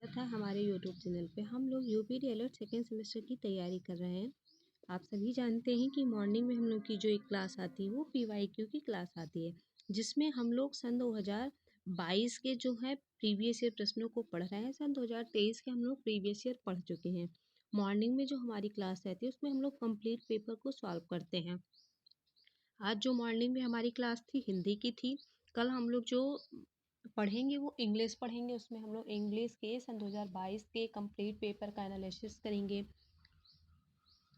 तथा हमारे YouTube channel पे हम लोग यूपी डीएलएड सेकेंड सेमेस्टर की तैयारी कर रहे हैं। आप सभी जानते हैं कि मॉर्निंग में हम लोग की जो एक क्लास आती है वो पीवाईक्यू की क्लास आती है, जिसमें हम लोग सन 2022 के जो है प्रीवियस ईयर प्रश्नों को पढ़ रहे हैं। सन 2023 के हम लोग प्रीवियस ईयर पढ़ चुके हैं। मॉर्निंग में जो हमारी क्लास रहती है उसमें हम लोग कंप्लीट पेपर को सॉल्व करते हैं। आज जो मॉर्निंग में हमारी क्लास थी हिंदी की थी। कल हम लोग जो पढ़ेंगे वो इंग्लिश पढ़ेंगे, उसमें हम लोग इंग्लिश के सन 2022 के कंप्लीट पेपर का एनालिसिस करेंगे।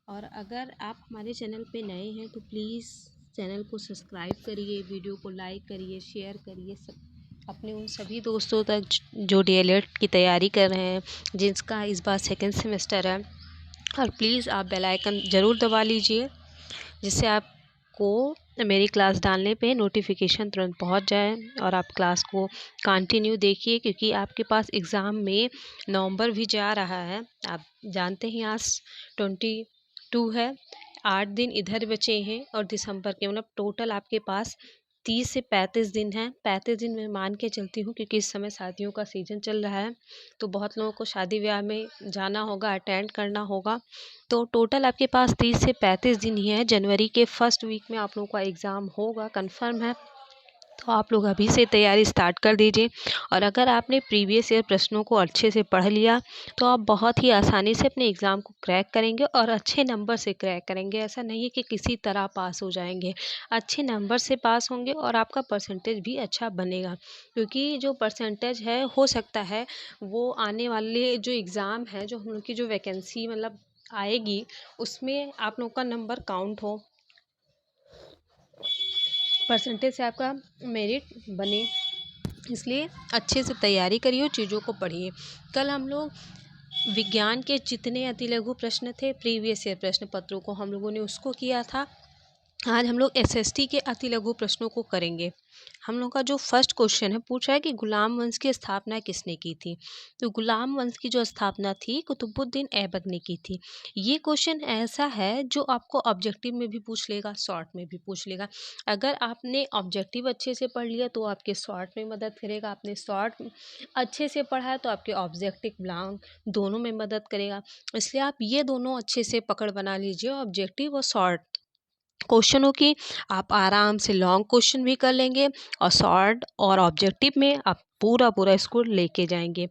और अगर आप हमारे चैनल पे नए हैं तो प्लीज़ चैनल को सब्सक्राइब करिए, वीडियो को लाइक करिए, शेयर करिए सब अपने उन सभी दोस्तों तक जो डीएलएड की तैयारी कर रहे हैं, जिसका इस बार सेकेंड सेमेस्टर है। और प्लीज़ आप बेल आइकन ज़रूर दबा लीजिए, जिससे आपको मेरी क्लास डालने पे नोटिफिकेशन तुरंत पहुंच जाए और आप क्लास को कंटिन्यू देखिए, क्योंकि आपके पास एग्ज़ाम में नवंबर भी जा रहा है। आप जानते हैं आज 22 है, 8 दिन इधर बचे हैं और दिसंबर के मतलब टोटल आपके पास 30 से 35 दिन हैं। 35 दिन मैं मान के चलती हूँ, क्योंकि इस समय शादियों का सीज़न चल रहा है, तो बहुत लोगों को शादी ब्याह में जाना होगा, अटेंड करना होगा। तो टोटल आपके पास 30 से 35 दिन ही है। जनवरी के फर्स्ट वीक में आप लोगों का एग्ज़ाम होगा, कंफर्म है। तो आप लोग अभी से तैयारी स्टार्ट कर दीजिए। और अगर आपने प्रीवियस ईयर प्रश्नों को अच्छे से पढ़ लिया तो आप बहुत ही आसानी से अपने एग्ज़ाम को क्रैक करेंगे और अच्छे नंबर से क्रैक करेंगे। ऐसा नहीं है कि किसी तरह पास हो जाएंगे, अच्छे नंबर से पास होंगे और आपका परसेंटेज भी अच्छा बनेगा। क्योंकि जो परसेंटेज है हो सकता है वो आने वाले जो एग्ज़ाम है, जो हम लोग की जो वैकेंसी मतलब आएगी, उसमें आप लोग का नंबर काउंट हो, परसेंटेज से आपका मेरिट बने। इसलिए अच्छे से तैयारी करिए और चीज़ों को पढ़िए। कल हम लोग विज्ञान के जितने अति लघु प्रश्न थे, प्रीवियस ईयर प्रश्न पत्रों को हम लोगों ने उसको किया था। आज हम लोग एसएसटी के अति लघु प्रश्नों को करेंगे। हम लोग का जो फर्स्ट क्वेश्चन है, पूछ रहा है कि गुलाम वंश की स्थापना किसने की थी। तो गुलाम वंश की जो स्थापना थी कुतुबुद्दीन ऐबक ने की थी। ये क्वेश्चन ऐसा है जो आपको ऑब्जेक्टिव में भी पूछ लेगा, शॉर्ट में भी पूछ लेगा। अगर आपने ऑब्जेक्टिव अच्छे से पढ़ लिया तो आपके शॉर्ट में मदद करेगा, आपने शॉर्ट अच्छे से पढ़ा है तो आपके ऑब्जेक्टिव लॉन्ग दोनों में मदद करेगा। इसलिए आप ये दोनों अच्छे से पकड़ बना लीजिए, ऑब्जेक्टिव और शॉर्ट क्वेश्चनों की। आप आराम से लॉन्ग क्वेश्चन भी कर लेंगे और शॉर्ट और ऑब्जेक्टिव में आप पूरा पूरा स्कोर लेके जाएंगे।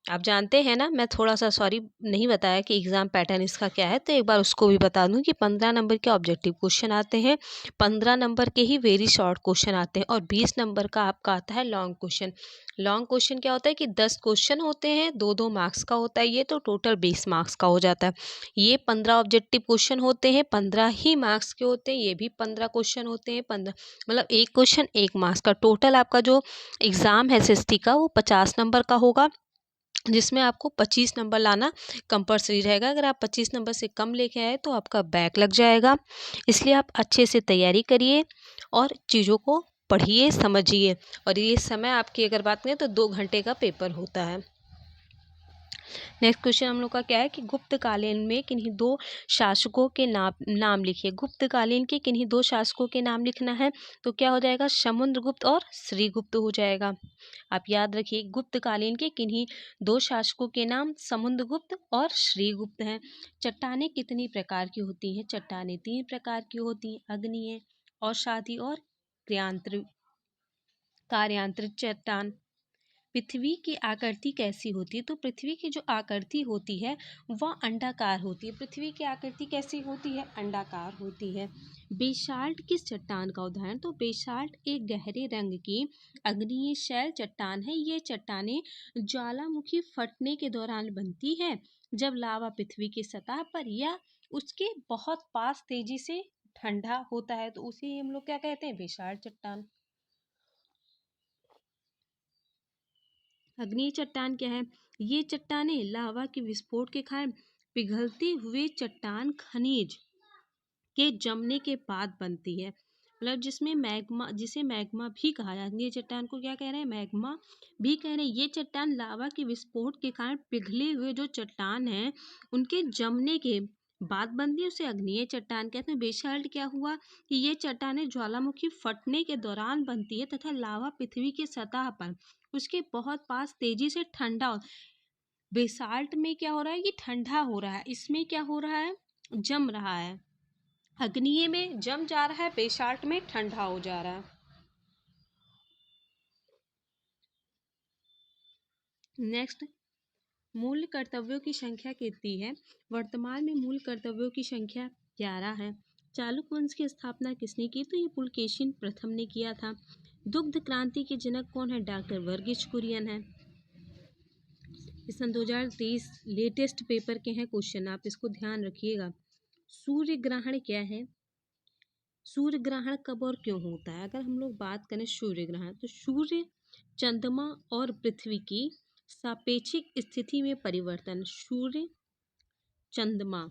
आप जानते हैं ना, मैं थोड़ा सा सॉरी नहीं बताया कि एग्ज़ाम पैटर्न इसका क्या है, तो एक बार उसको भी बता दूं कि 15 नंबर के ऑब्जेक्टिव क्वेश्चन आते हैं, 15 नंबर के ही वेरी शॉर्ट क्वेश्चन आते हैं और 20 नंबर का आपका आता है लॉन्ग क्वेश्चन। लॉन्ग क्वेश्चन क्या होता है कि 10 क्वेश्चन होते हैं, 2-2 मार्क्स का होता है ये, तो टोटल 20 मार्क्स का हो जाता है। ये 15 ऑब्जेक्टिव क्वेश्चन होते हैं, 15 ही मार्क्स के होते हैं। ये भी 15 क्वेश्चन होते हैं, 15 मतलब एक क्वेश्चन 1 मार्क्स का। टोटल आपका जो एग्ज़ाम है एसएसटी का वो 50 नंबर का होगा, जिसमें आपको 25 नंबर लाना कंपलसरी रहेगा। अगर आप 25 नंबर से कम लेके आए तो आपका बैक लग जाएगा। इसलिए आप अच्छे से तैयारी करिए और चीज़ों को पढ़िए, समझिए। और ये समय आपकी अगर बात करें तो 2 घंटे का पेपर होता है। नेक्स्ट क्वेश्चन हम लोग का क्या है कि गुप्तकालीन में किन्हीं दो शासकों के नाम लिखिए। गुप्तकालीन के किन्हीं दो शासकों के नाम लिखना है, तो क्या हो जाएगा, समुद्रगुप्त और श्रीगुप्त हो जाएगा। आप याद रखिए, गुप्तकालीन के किन्हीं दो शासकों के नाम समुद्रगुप्त और श्रीगुप्त हैं। चट्टानें कितनी प्रकार की होती हैं? चट्टानें 3 प्रकार की होती हैं, आग्नेय, अवसादी और कार्यांतरित चट्टान। पृथ्वी की आकृति कैसी होती है? तो पृथ्वी की जो आकृति होती है वह अंडाकार होती है। पृथ्वी की आकृति कैसी होती है? अंडाकार होती है। बेसाल्ट किस चट्टान का उदाहरण? तो बेसाल्ट एक गहरे रंग की अग्निय शैल चट्टान है। ये चट्टानें ज्वालामुखी फटने के दौरान बनती है, जब लावा पृथ्वी की सतह पर या उसके बहुत पास तेजी से ठंडा होता है, तो उसे हम लोग क्या कहते हैं? बेसाल्ट चट्टान। अग्नि चट्टान क्या है? ये चट्टानें लावा के विस्फोट के कारण पिघलते हुए चट्टान खनिज के जमने के बाद बनती है। मतलब जिसमें मैग्मा, जिसे मैग्मा भी कहा जाता है। ये चट्टान को क्या कह रहे हैं? मैग्मा भी कह रहे हैं। ये चट्टान लावा के विस्फोट के कारण पिघले हुए जो चट्टान हैं उनके जमने के बाद बनती है, उसे अग्निय चट्टान कहते हैं। बेसाल्ट क्या हुआ कि ये चट्टानें ज्वालामुखी फटने के दौरान बनती है तथा लावा पृथ्वी की सतह पर उसके बहुत पास तेजी से ठंडा बेसाल्ट में क्या हो रहा है, ये ठंडा हो रहा है, इसमें क्या हो रहा है, जम रहा है। अग्निय में जम जा रहा है, बेसाल्ट में ठंडा हो जा रहा है। नेक्स्ट, मूल कर्तव्यों की संख्या कितनी है? वर्तमान में मूल कर्तव्यों की संख्या 11 है। चालुक्य वंश की स्थापना किसने की? तो ये पुलकेशिन प्रथम ने किया था। दुग्ध क्रांति के जनक कौन है? डॉक्टर वर्गीज कुरियन है। सन 2023 लेटेस्ट पेपर के हैं क्वेश्चन, आप इसको ध्यान रखिएगा। सूर्य ग्रहण क्या है? सूर्य ग्रहण कब और क्यों होता है? अगर हम लोग बात करें सूर्य ग्रहण, तो सूर्य, चंद्रमा और पृथ्वी की सापेक्षिक स्थिति में परिवर्तन, सूर्य चंद्रमा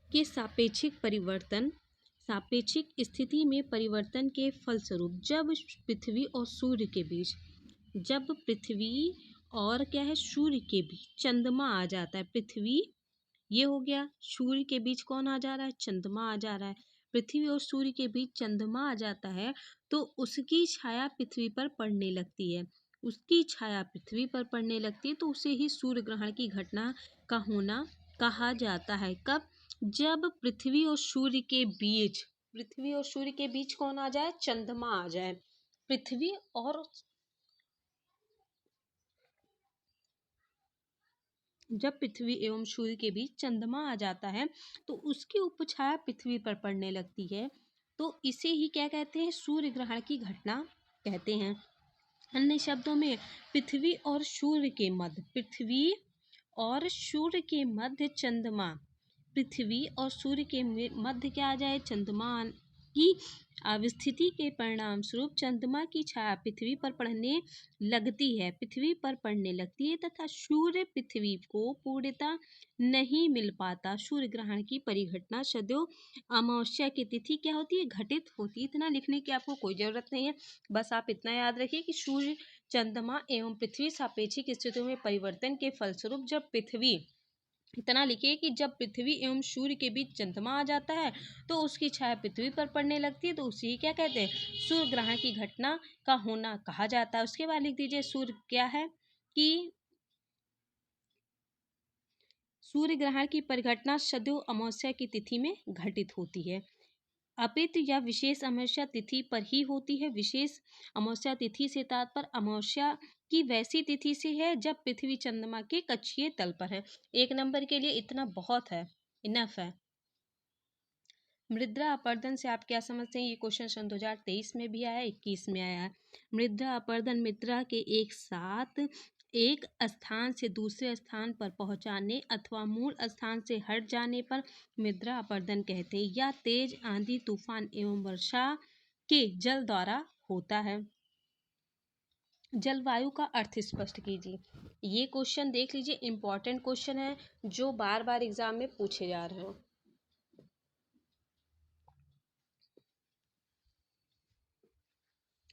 के सापेक्षिक स्थिति में परिवर्तन के फलस्वरूप जब पृथ्वी और सूर्य के बीच, जब पृथ्वी और क्या है, सूर्य के बीच चंद्रमा आ जाता है, पृथ्वी ये हो गया, सूर्य के बीच कौन आ जा रहा है, चंद्रमा आ जा रहा है, पृथ्वी और सूर्य के बीच चंद्रमा आ जाता है, तो उसकी छाया पृथ्वी पर पड़ने लगती है, उसकी छाया पृथ्वी पर पड़ने लगती है, तो उसे ही सूर्य ग्रहण की घटना का होना कहा जाता है। कब? जब पृथ्वी और सूर्य के बीच, पृथ्वी और सूर्य के बीच कौन आ जाए, चंद्रमा आ जाए। पृथ्वी और जब पृथ्वी एवं सूर्य के बीच चंद्रमा आ जाता है, तो उसकी उपछाया पृथ्वी पर पड़ने लगती है, तो इसे ही क्या कहते हैं, सूर्य ग्रहण की घटना कहते हैं। अन्य शब्दों में पृथ्वी और सूर्य के मध्य, पृथ्वी और सूर्य के मध्य चंद्रमा, पृथ्वी और सूर्य के मध्य क्या आ जाए, चंद्रमा की अवस्थिति के परिणाम स्वरूप चंद्रमा की छाया पृथ्वी पर पड़ने लगती है, पृथ्वी पर पड़ने लगती है, तथा सूर्य पृथ्वी को पूर्णतः नहीं मिल पाता। सूर्य ग्रहण की परिघटना सदैव अमावस्या की तिथि क्या होती है, घटित होती है। इतना लिखने की आपको कोई जरूरत नहीं है, बस आप इतना याद रखिए कि सूर्य, चंद्रमा एवं पृथ्वी सापेक्षिक स्थितियों में परिवर्तन के फलस्वरूप जब पृथ्वी, इतना लिखिए कि जब पृथ्वी एवं सूर्य के बीच चंद्रमा आ जाता है, तो उसकी छाया पृथ्वी पर पड़ने लगती है, तो उसी क्या कहते हैं, सूर्य ग्रहण की घटना का होना कहा जाता है। उसके बाद लिख दीजिए सूर्य क्या है, कि सूर्य ग्रहण की परिघटना सदैव अमावस्या की तिथि में घटित होती है। अपित या विशेष अमावस्या तिथि पर ही होती है। विशेष अमावस्या तिथि से तात्पर्य अमावस्या की वैसी तिथि से है जब पृथ्वी चंद्रमा के कक्षीय तल पर है। 1 नंबर के लिए इतना बहुत है, इनफ है। मृदा अपरदन से आप क्या समझते हैं? ये क्वेश्चन सन 2023 में भी आया, 21 में आया है। मृदा अपरदन मृदा के एक साथ एक स्थान से दूसरे स्थान पर पहुंचाने अथवा मूल स्थान से हट जाने पर मृदा अपरदन कहते हैं, या तेज आंधी, तूफान एवं वर्षा के जल द्वारा होता है। जलवायु का अर्थ स्पष्ट कीजिए। ये क्वेश्चन देख लीजिए, इंपॉर्टेंट क्वेश्चन है जो बार बार एग्जाम में पूछे जा रहे हैं।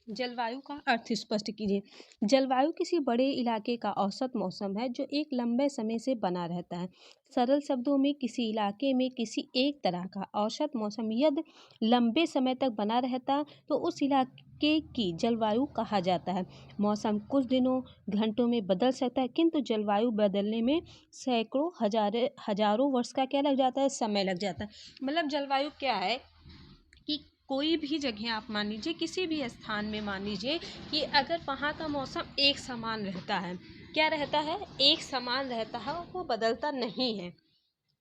जलवायु का अर्थ स्पष्ट कीजिए। जलवायु किसी बड़े इलाके का औसत मौसम है जो एक लंबे समय से बना रहता है। सरल शब्दों में किसी इलाके में किसी एक तरह का औसत मौसम यदि लंबे समय तक बना रहता तो उस इलाके की जलवायु कहा जाता है। मौसम कुछ दिनों घंटों में बदल सकता है, किंतु जलवायु बदलने में सैकड़ों हजारों वर्ष का क्या लग जाता है, समय लग जाता है। मतलब जलवायु क्या है कि कोई भी जगह आप मान लीजिए, किसी भी स्थान में मान लीजिए कि अगर वहाँ का मौसम एक समान रहता है, क्या रहता है, एक समान रहता है, वो बदलता नहीं है।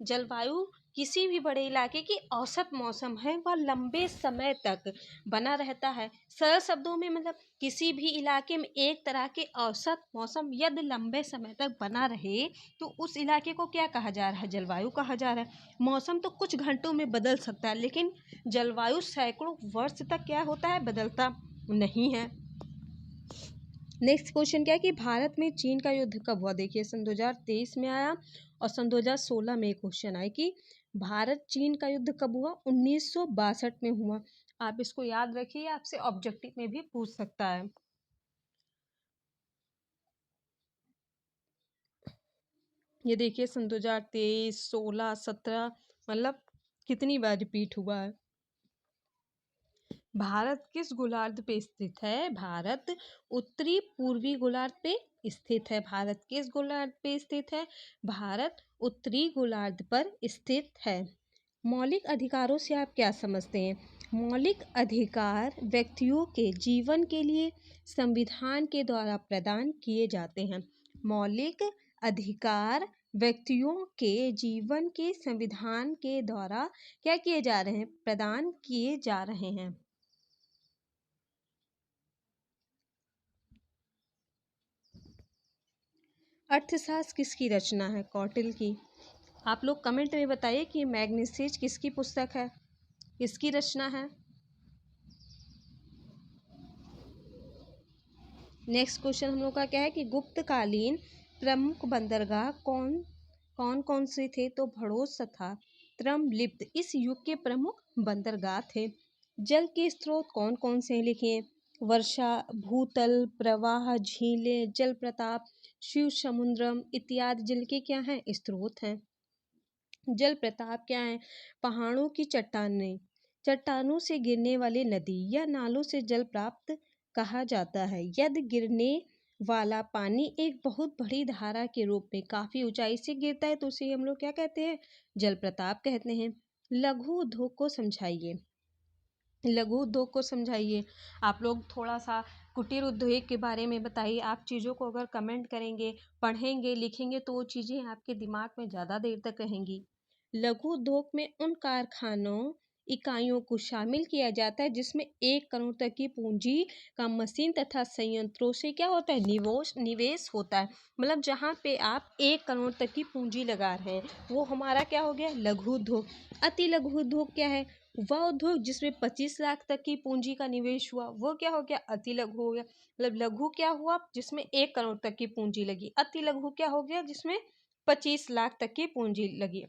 जलवायु किसी भी बड़े इलाके की औसत मौसम है, वह लंबे समय तक बना रहता है। सरल शब्दों में मतलब किसी भी इलाके में एक तरह के औसत मौसम यदि लंबे समय तक बना रहे तो उस इलाके को क्या कहा जा रहा है, जलवायु कहा जा रहा है। मौसम तो कुछ घंटों में बदल सकता है, लेकिन जलवायु सैकड़ों वर्ष तक क्या होता है, बदलता नहीं है। नेक्स्ट क्वेश्चन क्या है कि भारत में चीन का युद्ध कब हुआ? देखिए सन 2023 में आया और सन 2016 में क्वेश्चन आया कि भारत चीन का युद्ध कब हुआ? 1962 में हुआ। आप इसको याद रखिए, आपसे ऑब्जेक्टिव में भी पूछ सकता है। ये देखिए सन 2023, 16, 17 मतलब कितनी बार रिपीट हुआ है। भारत किस गोलार्ध पे स्थित है? भारत उत्तरी पूर्वी गोलार्ध पे स्थित है। भारत किस गोलार्ध पे स्थित है? भारत उत्तरी गोलार्ध पर स्थित है। मौलिक अधिकारों से आप क्या समझते हैं? मौलिक अधिकार व्यक्तियों के जीवन के लिए संविधान के द्वारा प्रदान किए जाते हैं। मौलिक अधिकार व्यक्तियों के जीवन के संविधान के द्वारा क्या किए जा रहे हैं? प्रदान किए जा रहे हैं। अर्थशास्त्र किसकी रचना है? कौटिल्य की। आप लोग कमेंट में बताइए कि मैग्नीसीज किसकी पुस्तक है, किसकी रचना है। नेक्स्ट क्वेश्चन हम लोग का क्या है कि गुप्तकालीन प्रमुख बंदरगाह कौन कौन से थे? तो भड़ोस तथा त्रम्बलिप्त इस युग के प्रमुख बंदरगाह थे। जल के स्रोत कौन कौन से लिखिए? वर्षा, भूतल, प्रवाह, झीलें, जल प्रताप, शिव समुद्रम इत्यादि जल के क्या हैं? स्रोत हैं। जल प्रताप क्या है? पहाड़ों की चट्टानें, चट्टानों से गिरने वाली नदी या नालों से जल प्राप्त कहा जाता है। यदि गिरने वाला पानी एक बहुत बड़ी धारा के रूप में काफी ऊंचाई से गिरता है तो उसे हम लोग क्या कहते हैं? जल प्रताप कहते हैं। लघु उद्योग को समझाइए। लघु उद्योग को समझाइए। आप लोग थोड़ा सा कुटीर उद्योग के बारे में बताइए। आप चीज़ों को अगर कमेंट करेंगे, पढ़ेंगे, लिखेंगे तो वो चीज़ें आपके दिमाग में ज़्यादा देर तक रहेंगी। लघु उद्योग में उन कारखानों इकाइयों को शामिल किया जाता है जिसमें 1 करोड़ तक की पूंजी का मशीन तथा संयंत्रों से क्या होता है? निवेश होता है। मतलब जहाँ पे आप 1 करोड़ तक की पूंजी लगा रहे हैं वो हमारा क्या हो गया? लघु उद्योग। अति लघु उद्योग क्या है? वह उद्योग जिसमें 25 लाख तक की पूंजी का निवेश हुआ वो क्या हो गया? अति लघु हो गया। मतलब लघु क्या हुआ? जिसमें 1 करोड़ तक की पूंजी लगी। अति लघु क्या हो गया? जिसमें 25 लाख तक की पूंजी लगी।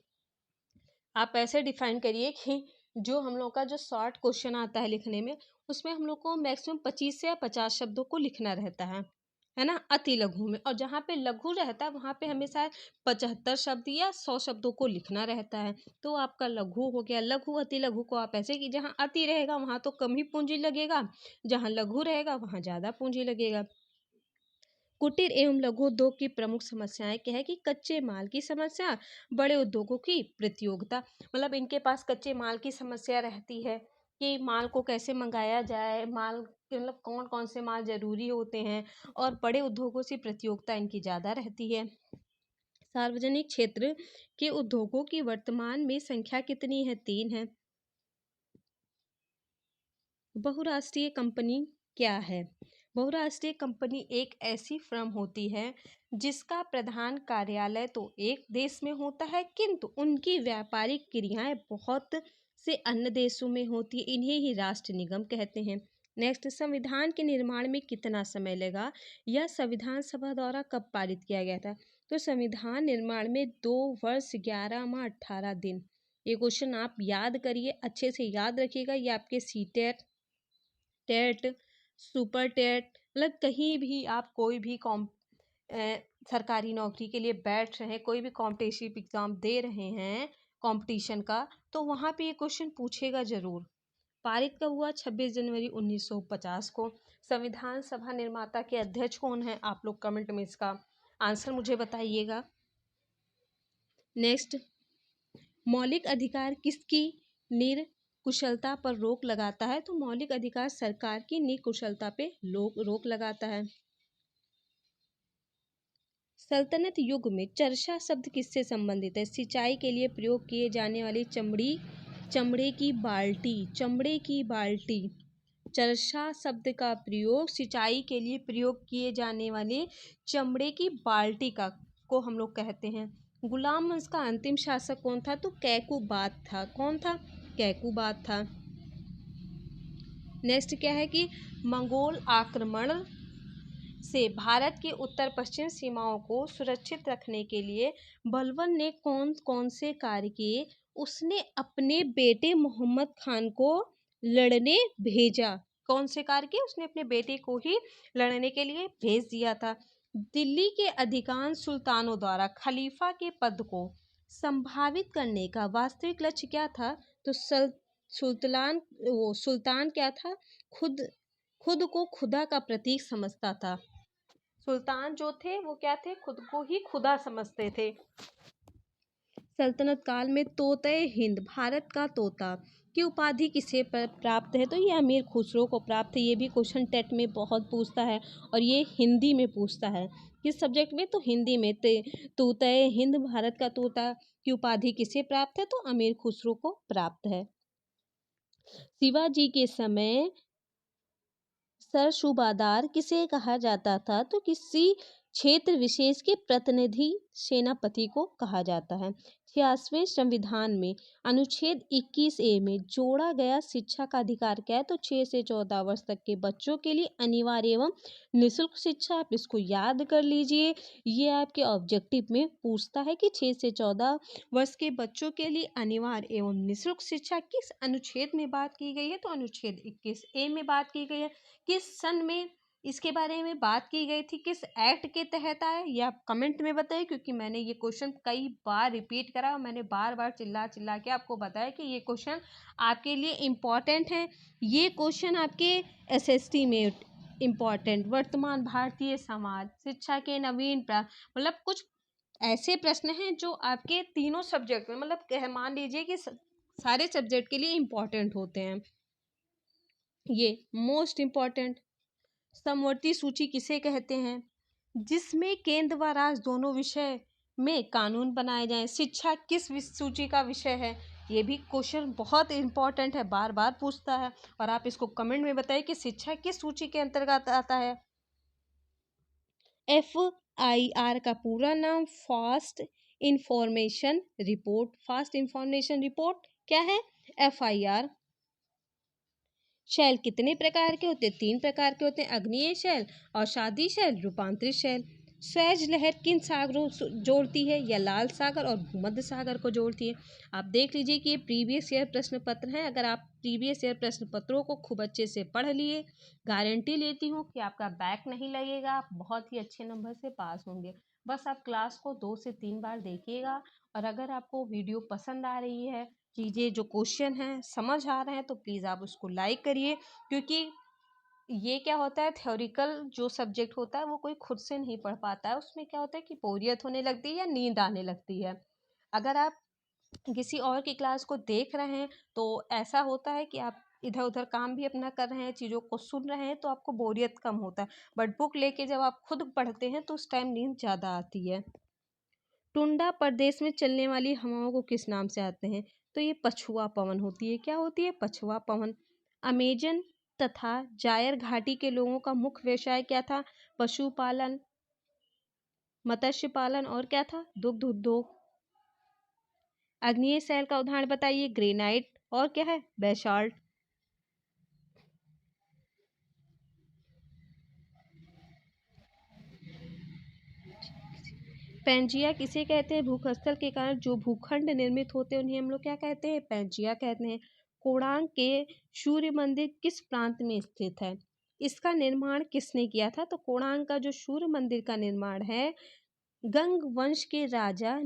आप ऐसे डिफाइन करिए कि जो हम लोग का जो शॉर्ट क्वेश्चन आता है लिखने में उसमें हम लोग को मैक्सिमम 25 से या 50 शब्दों को लिखना रहता है ना, अति लघु में। और जहाँ पे लघु रहता है वहाँ पे हमेशा 75 शब्द या 100 शब्दों को लिखना रहता है। तो आपका लघु हो गया। लघु अति लघु को आप ऐसे कि जहाँ अति रहेगा वहाँ तो कम ही पूंजी लगेगा, जहाँ लघु रहेगा वहाँ ज़्यादा पूंजी लगेगा। कुटीर एवं लघु उद्योग की प्रमुख समस्याएं क्या है कि कच्चे माल की समस्या, बड़े उद्योगों की प्रतियोगिता। मतलब इनके पास कच्चे माल की समस्या रहती है कि माल को कैसे मंगाया जाए, माल मतलब कौन कौन से माल जरूरी होते हैं, और बड़े उद्योगों से प्रतियोगिता इनकी ज़्यादा रहती है। सार्वजनिक क्षेत्र के उद्योगों की वर्तमान में संख्या कितनी है? 3 है। बहुराष्ट्रीय कंपनी क्या है? बहुराष्ट्रीय कंपनी एक ऐसी फर्म होती है जिसका प्रधान कार्यालय तो एक देश में होता है किंतु उनकी व्यापारिक क्रियाएं बहुत से अन्य देशों में होती है। इन्हें ही राष्ट्र निगम कहते हैं। नेक्स्ट, संविधान के निर्माण में कितना समय लगा? यह संविधान सभा द्वारा कब पारित किया गया था? तो संविधान निर्माण में 2 वर्ष 11 माह 18 दिन। ये क्वेश्चन आप याद करिए, अच्छे से याद रखिएगा। ये आपके सीटेट, टेट, सुपर टेट, मतलब कहीं भी आप कोई भी सरकारी नौकरी के लिए बैठ रहे हैं, कोई भी कॉम्पिटिटिव एग्जाम दे रहे हैं कंपटीशन का, तो वहाँ पे ये क्वेश्चन पूछेगा जरूर। पारित कब हुआ? 26 जनवरी 1950 को। संविधान सभा निर्माता के अध्यक्ष कौन है? आप लोग कमेंट में इसका आंसर मुझे बताइएगा। नेक्स्ट, मौलिक अधिकार किसकी निरकुशलता पर रोक लगाता है? तो मौलिक अधिकार सरकार की निकुशलता पे रोक लगाता है। सल्तनत युग में चरखा शब्द किससे संबंधित है? सिंचाई के लिए प्रयोग किए जाने वाली चमड़े की बाल्टी। चरखा शब्द का प्रयोग सिंचाई के लिए प्रयोग किए जाने वाले चमड़े की बाल्टी का को हम लोग कहते हैं। गुलाम वंश का अंतिम शासक कौन था? तो कैकुबात था। कौन था? कैकुबात था। नेक्स्ट क्या है कि मंगोल आक्रमण से भारत की उत्तर पश्चिम सीमाओं को सुरक्षित रखने के लिए बलबन ने कौन कौन से कार्य किए? उसने अपने बेटे मोहम्मद खान को लड़ने भेजा। कौन से कार्य किए? उसने अपने बेटे को ही लड़ने के लिए भेज दिया था। दिल्ली के अधिकांश सुल्तानों द्वारा खलीफा के पद को संभावित करने का वास्तविक लक्ष्य क्या था? तो सुल्तान क्या था, खुद खुद को खुदा का प्रतीक समझता था। सुल्तान जो थे वो क्या थे, खुद को ही खुदा समझते थे। सल्तनत काल में तोते हिंद, भारत का तोता की उपाधि किसे प्राप्त है, तो ये अमीर खुसरो को प्राप्त है। ये भी क्वेश्चन टेट में बहुत पूछता है और ये हिंदी में पूछता है। किस सब्जेक्ट में, तो हिंदी में। तोते हिंद, भारत का तोता की उपाधि किसे प्राप्त है, तो अमीर खुसरो को प्राप्त है। शिवाजी के समय सरसूबादार किसे कहा जाता था, तो किसी क्षेत्र विशेष के प्रतिनिधि सेनापति को कहा जाता है। 86वें संविधान में अनुच्छेद 21A में जोड़ा गया शिक्षा का अधिकार क्या है, तो 6 से 14 वर्ष तक के बच्चों के लिए अनिवार्य एवं निःशुल्क शिक्षा। आप इसको याद कर लीजिए, ये आपके ऑब्जेक्टिव में पूछता है कि 6 से 14 वर्ष के बच्चों के लिए अनिवार्य एवं निःशुल्क शिक्षा किस अनुच्छेद में बात की गई है, तो अनुच्छेद 21A में बात की गई है। किस सन में इसके बारे में बात की गई थी, किस एक्ट के तहत आया, ये आप कमेंट में बताइए, क्योंकि मैंने ये क्वेश्चन कई बार रिपीट करा और मैंने बार बार चिल्ला चिल्ला के आपको बताया कि ये क्वेश्चन आपके लिए इम्पॉर्टेंट है। ये क्वेश्चन आपके एसएसटी में इम्पॉर्टेंट, वर्तमान भारतीय समाज, शिक्षा के नवीन मतलब कुछ ऐसे प्रश्न हैं जो आपके तीनों सब्जेक्ट में, मतलब मान लीजिए कि सारे सब्जेक्ट के लिए इम्पॉर्टेंट होते हैं। ये मोस्ट इम्पॉर्टेंट। समवर्ती सूची किसे कहते हैं, जिसमें केंद्र व राज्य दोनों विषय में कानून बनाए जाएं। शिक्षा किस सूची का विषय है, ये भी क्वेश्चन बहुत इंपॉर्टेंट है, बार बार पूछता है। और आप इसको कमेंट में बताइए कि शिक्षा किस सूची के अंतर्गत आता है। FIR का पूरा नाम fast information report. Fast information report क्या है, FIR। शैल कितने प्रकार के होते हैं, 3 प्रकार के होते हैं, अग्नेय शैल, अवसादी शैल, रूपांतरित शैल। स्वैज लहर किन सागरों जोड़ती है, या लाल सागर और भूमध्य सागर को जोड़ती है। आप देख लीजिए कि ये प्रीवियस ईयर प्रश्न पत्र हैं। अगर आप प्रीवियस ईयर प्रश्न पत्रों को खूब अच्छे से पढ़ लिए, गारंटी लेती हूँ कि आपका बैक नहीं लगेगा, आप बहुत ही अच्छे नंबर से पास होंगे। बस आप क्लास को 2 से 3 बार देखिएगा, और अगर आपको वीडियो पसंद आ रही है, चीज़ें जो क्वेश्चन हैं समझ आ रहे हैं, तो प्लीज़ आप उसको लाइक करिए। क्योंकि ये क्या होता है, थ्योरिकल जो सब्जेक्ट होता है वो कोई खुद से नहीं पढ़ पाता है, उसमें क्या होता है कि बोरियत होने लगती है या नींद आने लगती है। अगर आप किसी और की क्लास को देख रहे हैं तो ऐसा होता है कि आप इधर उधर काम भी अपना कर रहे हैं, चीज़ों को सुन रहे हैं, तो आपको बोरियत कम होता है। बट बुक लेके जब आप खुद पढ़ते हैं तो उस टाइम नींद ज़्यादा आती है। टुंडा प्रदेश में चलने वाली हवाओं को किस नाम से आते हैं, तो ये पछुआ पवन होती है। क्या होती है, पछुआ पवन। अमेजन तथा जायर घाटी के लोगों का मुख्य व्यवसाय क्या था, पशुपालन, मत्स्य पालन, और क्या था, दुग्ध उद्योग। अग्नेय शैल का उदाहरण बताइए, ग्रेनाइट, और क्या है, बेसाल्ट। पैंजिया किसे कहते हैं, भूखस्थल के कारण जो भूखंड निर्मित होते हैं उन्हें हम लोग क्या कहते हैं, पैंजिया कहते हैं। कोणार्क के सूर्य मंदिर किस प्रांत में स्थित है, इसका निर्माण किसने किया था, तो कोणार्क का जो सूर्य मंदिर का निर्माण है, गंग वंश के राजा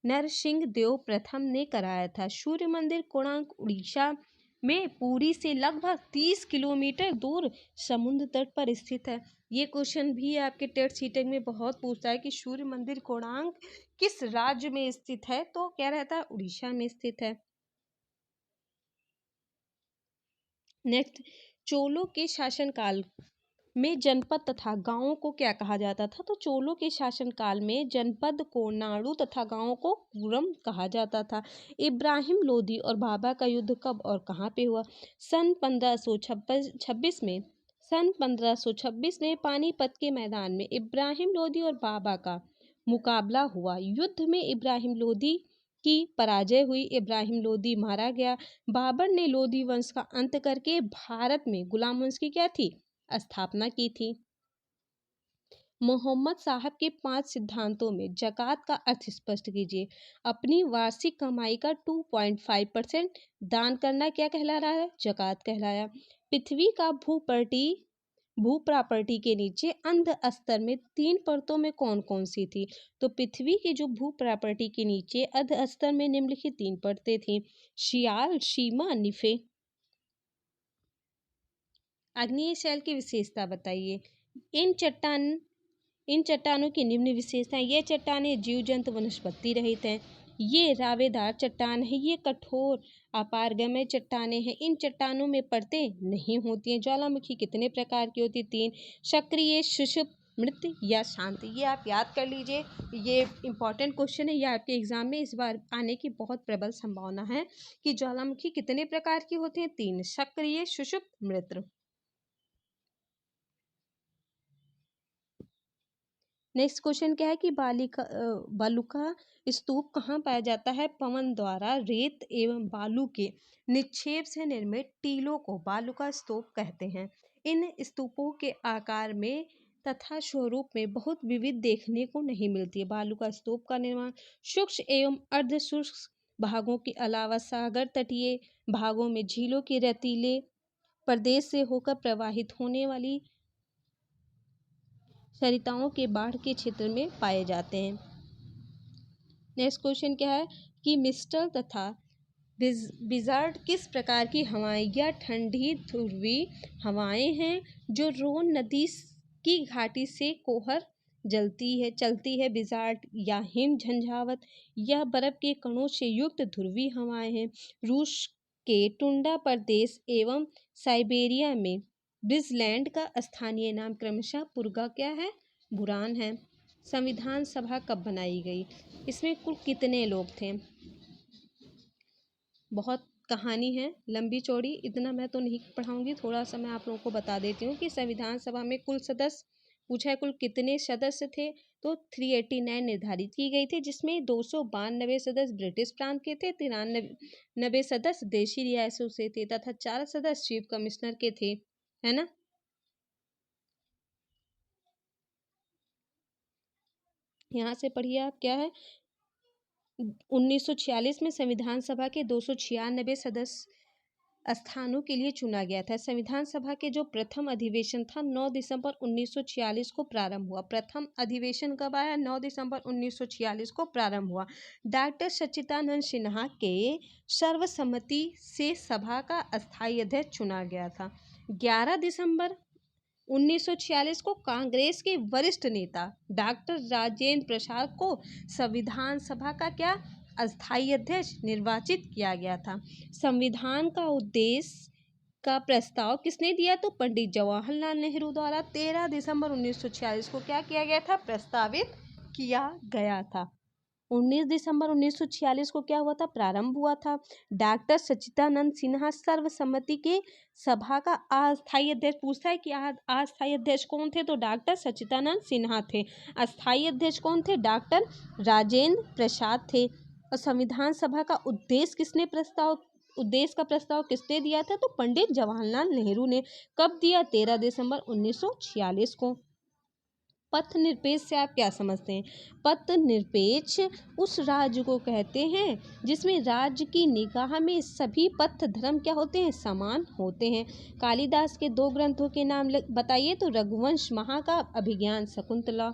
नरसिंह देव प्रथम ने कराया था। सूर्य मंदिर कोणार्क उड़ीसा में पुरी से लगभग 30 किलोमीटर दूर समुद्र तट पर स्थित है। ये क्वेश्चन भी आपके टेट सीटेट में बहुत पूछता है कि सूर्य मंदिर कोणार्क किस राज्य में स्थित है, तो क्या रहता है, उड़ीसा में स्थित है। नेक्स्ट, चोलों के शासनकाल में जनपद तथा गांवों को क्या कहा जाता था, तो चोलों के शासनकाल में जनपद को नाडु तथा गांवों को पुरम कहा जाता था। इब्राहिम लोदी और बाबा का युद्ध कब और कहां पे हुआ, सन 1526 में। सन 1526 में पानीपत के मैदान में इब्राहिम लोदी और बाबा का मुकाबला हुआ। युद्ध में इब्राहिम लोदी की पराजय हुई, इब्राहिम लोदी मारा गया। बाबर ने लोदी वंश का अंत करके भारत में गुलाम वंश की क्या थी, स्थापना की थी। मोहम्मद साहब के 5 सिद्धांतों में जकात का अर्थ स्पष्ट कीजिए। अपनी वार्षिक कमाई का 2.5% दान करना क्या कहला रहा है, जकात कहलाया। पृथ्वी का भूपटल भू प्रॉपर्टी के नीचे अंध स्तर में 3 परतों में कौन कौन सी थी? तो पृथ्वी की जो भू प्रॉपर्टी के नीचे अंध स्तर में निम्नलिखित 3 परतें थी: शियाल, शीमा, निफे। आग्नेय शैल की विशेषता बताइए। इन चट्टान इन चट्टानों की निम्न विशेषताएं: ये चट्टानें जीव जंतु वनस्पति रहित हैं। ये रावेदार चट्टान है। ये कठोर अपारगम्य चट्टानें हैं। इन चट्टानों में परतें नहीं होती हैं। ज्वालामुखी कितने प्रकार की होती? 3। सक्रिय, सुषुप्त, मृत या शांत। ये आप याद कर लीजिए, ये इंपॉर्टेंट क्वेश्चन है। ये आपके एग्जाम में इस बार आने की बहुत प्रबल संभावना है कि ज्वालामुखी कितने प्रकार की होती हैं? 3। सक्रिय, सुषुप्त, मृत। नेक्स्ट क्वेश्चन क्या है कि बालुका स्तूप कहाँ पाया जाता है? पवन द्वारा रेत एवं बालू के निक्षेप से निर्मित टीलों को बालुका स्तूप कहते हैं। इन स्तूपों के आकार में तथा स्वरूप में बहुत विविध देखने को नहीं मिलती है। बालुका स्तूप का निर्माण शुष्क एवं अर्ध शुष्क भागों के अलावा सागर तटीय भागों में झीलों के रेतीले प्रदेश से होकर प्रवाहित होने वाली सरिताओं के बाढ़ के क्षेत्र में पाए जाते हैं। नेक्स्ट क्वेश्चन क्या है कि मिस्टर तथा विजार्ड किस प्रकार की हवाएं या ठंडी ध्रुवी हवाएं हैं जो रोन नदी की घाटी से कोहर चलती है? विजार्ड या हिम झंझावत या बर्फ के कणों से युक्त ध्रुवी हवाएं हैं। रूस के टुंडा प्रदेश एवं साइबेरिया में ब्रिजलैंड का स्थानीय नाम क्रमशः पुर्गा क्या है? बुरान है। संविधान सभा कब बनाई गई? इसमें कुल कितने लोग थे? बहुत कहानी है लंबी चौड़ी, इतना मैं तो नहीं पढ़ाऊंगी। थोड़ा सा मैं आप लोगों को बता देती हूँ कि संविधान सभा में कुल सदस्य पूछा है, कुल कितने सदस्य थे? तो 389 निर्धारित की गई थी, जिसमें 292 सदस्य ब्रिटिश प्रांत के थे, 93 सदस्य देशी रियासतों से थे तथा 4 सदस्य चीफ कमिश्नर के थे, है ना। यहाँ से पढ़िए आप क्या है। 1946 में संविधान सभा के 296 सदस्य स्थानों के लिए चुना गया था। संविधान सभा के जो प्रथम अधिवेशन था 9 दिसंबर 1946 को प्रारंभ हुआ। प्रथम अधिवेशन कब आया? 9 दिसंबर 1946 को प्रारंभ हुआ। डॉक्टर सच्चिदानंद सिन्हा के सर्वसम्मति से सभा का अस्थायी अध्यक्ष चुना गया था। 11 दिसंबर 1946 को कांग्रेस के वरिष्ठ नेता डॉक्टर राजेंद्र प्रसाद को संविधान सभा का क्या अस्थायी अध्यक्ष निर्वाचित किया गया था। संविधान का उद्देश्य का प्रस्ताव किसने दिया? तो पंडित जवाहरलाल नेहरू द्वारा 13 दिसंबर 1946 को क्या किया गया था? प्रस्तावित किया गया था। 19 दिसंबर 1946 को क्या हुआ था? प्रारंभ हुआ था। डॉक्टर सच्चिदानंद सिन्हा सर्वसम्मति के सभा का अस्थायी अध्यक्ष। पूछता है कि अस्थायी अध्यक्ष कौन थे? तो डॉक्टर सच्चिदानंद सिन्हा थे। अस्थायी अध्यक्ष कौन थे? डॉक्टर राजेंद्र प्रसाद थे। और संविधान सभा का उद्देश्य का प्रस्ताव किसने दिया था? तो पंडित जवाहरलाल नेहरू ने। कब दिया? 13 दिसंबर 1946 को। पथ निरपेक्ष से आप क्या समझते हैं? पथ निरपेक्ष उस राज्य को कहते हैं जिसमें राज्य की निगाह में सभी पथ धर्म क्या होते हैं? समान होते हैं। कालिदास के 2 ग्रंथों के नाम बताइए। तो रघुवंश, महाकाव्य, अभिज्ञान, शकुंतला।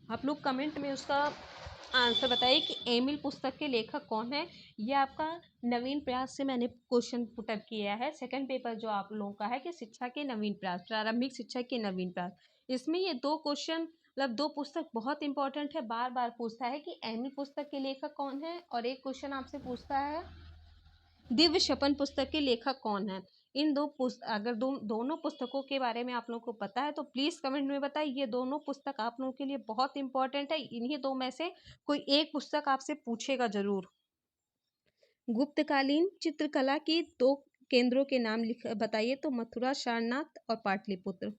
आप लोग कमेंट में उसका आंसर बताइए कि एमिल पुस्तक के लेखक कौन है। ये आपका नवीन प्रयास से मैंने क्वेश्चन पुटअप किया है। सेकंड पेपर जो आप लोगों का है कि शिक्षा के नवीन प्रयास, प्रारंभिक शिक्षा के नवीन प्रयास, इसमें ये 2 क्वेश्चन मतलब 2 पुस्तक बहुत इंपॉर्टेंट है। बार बार पूछता है कि एमिल पुस्तक के लेखक कौन है, और एक क्वेश्चन आपसे पूछता है दिव्य शपन पुस्तक के लेखक कौन है। इन अगर दोनों पुस्तकों के बारे में आप लोगों को पता है तो प्लीज़ कमेंट में बताइए। ये दोनों पुस्तक आप लोगों के लिए बहुत इंपॉर्टेंट है। इन्हीं 2 में से कोई एक पुस्तक आपसे पूछेगा जरूर। गुप्तकालीन चित्रकला की 2 केंद्रों के नाम बताइए। तो मथुरा, सारनाथ और पाटलिपुत्र।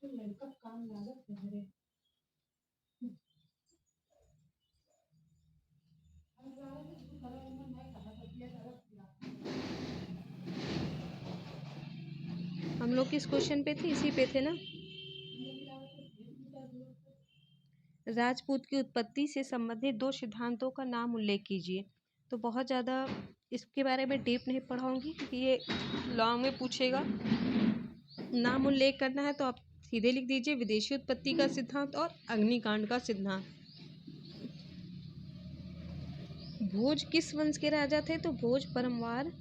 लड़का काम लागत है। हम लोग किस क्वेश्चन पे थे, इसी पे थे ना। राजपूत की उत्पत्ति से संबंधित 2 सिद्धांतों का नाम उल्लेख कीजिए। तो बहुत ज़्यादा इसके बारे में डीप नहीं पढ़ाऊंगी क्योंकि ये लॉन्ग में पूछेगा। नाम उल्लेख करना है तो आप सीधे लिख दीजिए विदेशी उत्पत्ति का सिद्धांत और अग्निकांड का सिद्धांत। भोज किस वंश के राजा थे, तो भोज परमवार